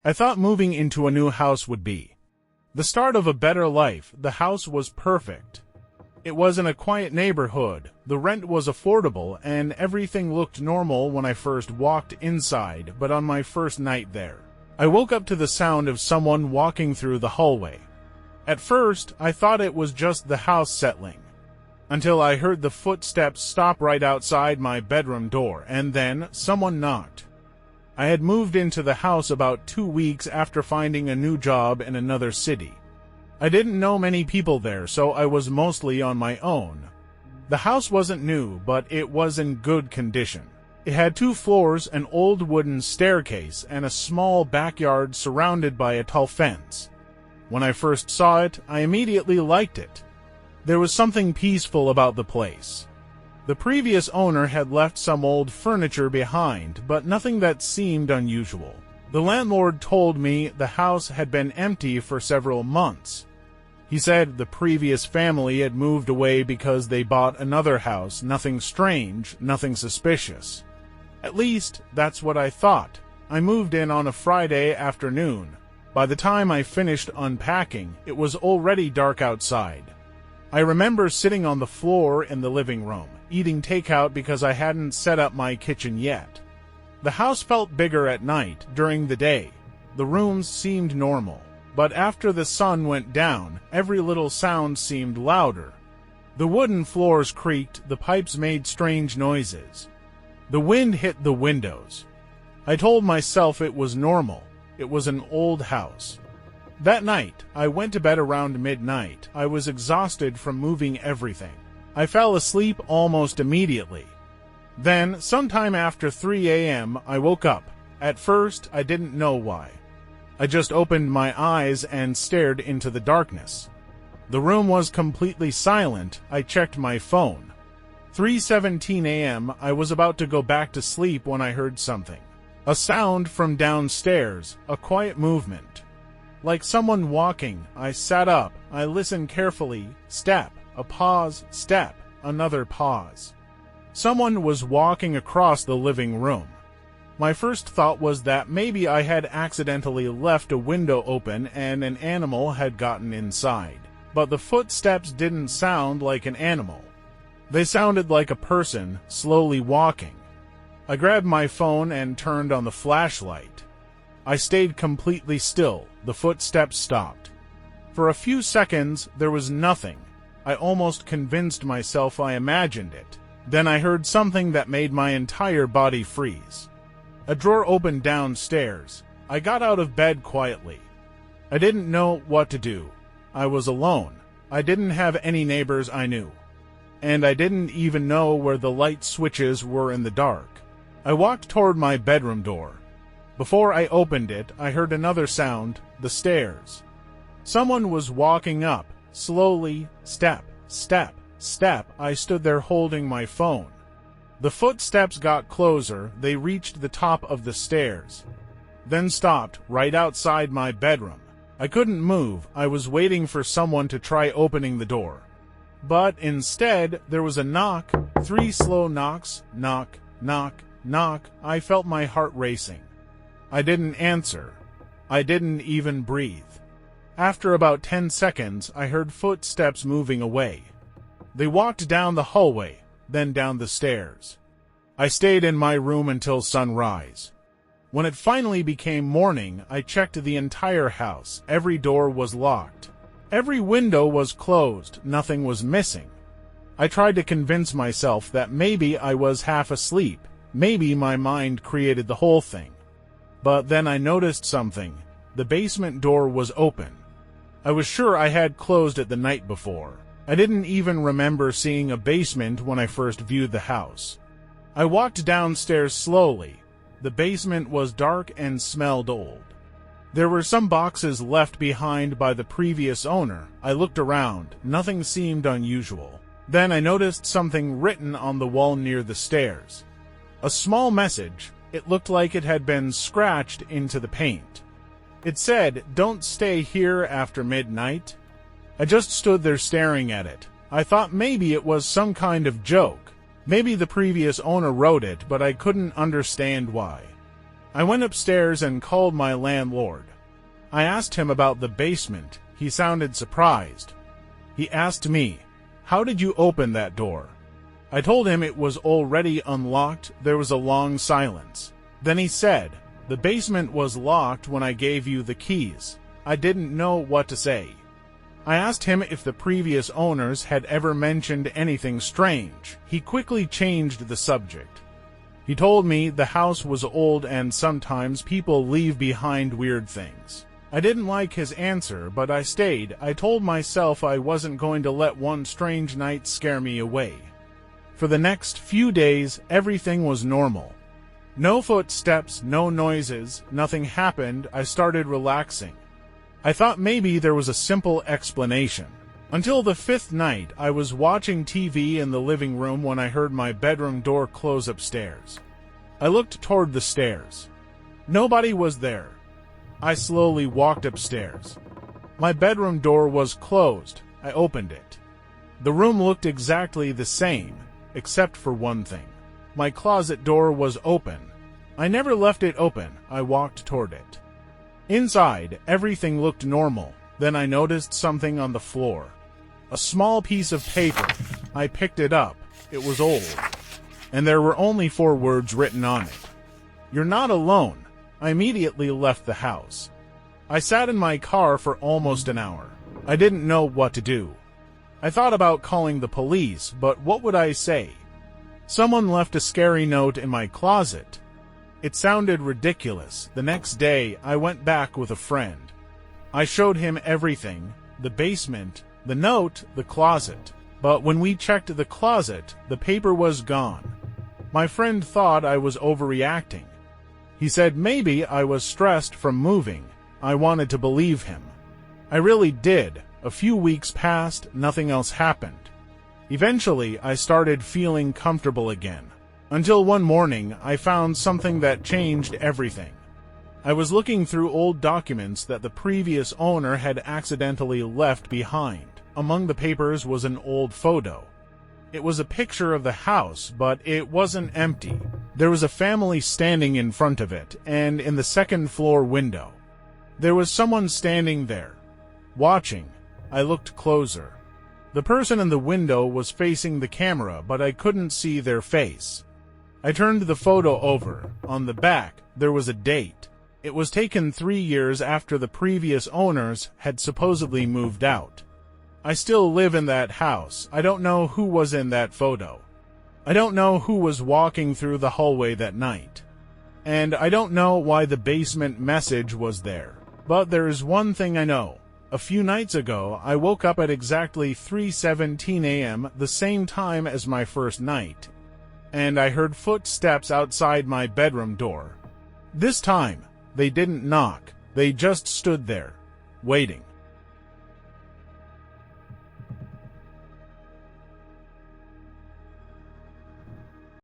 I thought moving into a new house would be the start of a better life. The house was perfect. It was in a quiet neighborhood, the rent was affordable, and everything looked normal when I first walked inside. But on my first night there, I woke up to the sound of someone walking through the hallway. At first, I thought it was just the house settling, until I heard the footsteps stop right outside my bedroom door, and then someone knocked. I had moved into the house about 2 weeks after finding a new job in another city. I didn't know many people there, so I was mostly on my own. The house wasn't new, but it was in good condition. It had 2 floors, an old wooden staircase, and a small backyard surrounded by a tall fence. When I first saw it, I immediately liked it. There was something peaceful about the place. The previous owner had left some old furniture behind, but nothing that seemed unusual. The landlord told me the house had been empty for several months. He said the previous family had moved away because they bought another house. Nothing strange, nothing suspicious. At least, that's what I thought. I moved in on a Friday afternoon. By the time I finished unpacking, it was already dark outside. I remember sitting on the floor in the living room, eating takeout because I hadn't set up my kitchen yet. The house felt bigger at night. During the day, the rooms seemed normal. But after the sun went down, every little sound seemed louder. The wooden floors creaked, the pipes made strange noises. The wind hit the windows. I told myself it was normal. It was an old house. That night, I went to bed around midnight. I was exhausted from moving everything. I fell asleep almost immediately. Then, sometime after 3 a.m., I woke up. At first, I didn't know why. I just opened my eyes and stared into the darkness. The room was completely silent. I checked my phone. 3:17 a.m. I was about to go back to sleep when I heard something. A sound from downstairs, a quiet movement. Like someone walking. I sat up. I listened carefully. Step, a pause, step, another pause. Someone was walking across the living room. My first thought was that maybe I had accidentally left a window open and an animal had gotten inside. But the footsteps didn't sound like an animal. They sounded like a person slowly walking. I grabbed my phone and turned on the flashlight. I stayed completely still. The footsteps stopped. For a few seconds, there was nothing. I almost convinced myself I imagined it. Then I heard something that made my entire body freeze. A drawer opened downstairs. I got out of bed quietly. I didn't know what to do. I was alone. I didn't have any neighbors I knew. And I didn't even know where the light switches were in the dark. I walked toward my bedroom door. Before I opened it, I heard another sound, the stairs. Someone was walking up, slowly, step, step, step. I stood there holding my phone. The footsteps got closer. They reached the top of the stairs, then stopped right outside my bedroom. I couldn't move. I was waiting for someone to try opening the door. But instead, there was a knock. 3 slow knocks. Knock, knock, knock. I felt my heart racing. I didn't answer. I didn't even breathe. After about 10 seconds, I heard footsteps moving away. They walked down the hallway, then down the stairs. I stayed in my room until sunrise. When it finally became morning, I checked the entire house. Every door was locked. Every window was closed. Nothing was missing. I tried to convince myself that maybe I was half asleep. Maybe my mind created the whole thing. But then I noticed something. The basement door was open. I was sure I had closed it the night before. I didn't even remember seeing a basement when I first viewed the house. I walked downstairs slowly. The basement was dark and smelled old. There were some boxes left behind by the previous owner. I looked around. Nothing seemed unusual. Then I noticed something written on the wall near the stairs. A small message. It looked like it had been scratched into the paint. It said, "Don't stay here after midnight." I just stood there staring at it. I thought maybe it was some kind of joke. Maybe the previous owner wrote it, but I couldn't understand why. I went upstairs and called my landlord. I asked him about the basement. He sounded surprised. He asked me, "How did you open that door?" I told him it was already unlocked. There was a long silence. Then he said, "The basement was locked when I gave you the keys." I didn't know what to say. I asked him if the previous owners had ever mentioned anything strange. He quickly changed the subject. He told me the house was old and sometimes people leave behind weird things. I didn't like his answer, but I stayed. I told myself I wasn't going to let one strange night scare me away. For the next few days, everything was normal. No footsteps, no noises, nothing happened. I started relaxing. I thought maybe there was a simple explanation. Until the fifth night, I was watching TV in the living room when I heard my bedroom door close upstairs. I looked toward the stairs. Nobody was there. I slowly walked upstairs. My bedroom door was closed. I opened it. The room looked exactly the same, except for one thing. My closet door was open. I never left it open. I walked toward it. Inside, everything looked normal. Then I noticed something on the floor. A small piece of paper. I picked it up. It was old, and there were only 4 words written on it. "You're not alone." I immediately left the house. I sat in my car for almost an hour. I didn't know what to do. I thought about calling the police, but what would I say? Someone left a scary note in my closet. It sounded ridiculous. The next day, I went back with a friend. I showed him everything: the basement, the note, the closet. But when we checked the closet, the paper was gone. My friend thought I was overreacting. He said maybe I was stressed from moving. I wanted to believe him. I really did. A few weeks passed, nothing else happened. Eventually, I started feeling comfortable again. Until one morning, I found something that changed everything. I was looking through old documents that the previous owner had accidentally left behind. Among the papers was an old photo. It was a picture of the house, but it wasn't empty. There was a family standing in front of it, and in the second-floor window. There was someone standing there, watching. I looked closer. The person in the window was facing the camera, but I couldn't see their face. I turned the photo over. On the back, there was a date. It was taken 3 years after the previous owners had supposedly moved out. I still live in that house. I don't know who was in that photo. I don't know who was walking through the hallway that night. And I don't know why the basement message was there. But there is one thing I know. A few nights ago, I woke up at exactly 3:17 a.m., the same time as my first night, and I heard footsteps outside my bedroom door. This time, they didn't knock. They just stood there, waiting.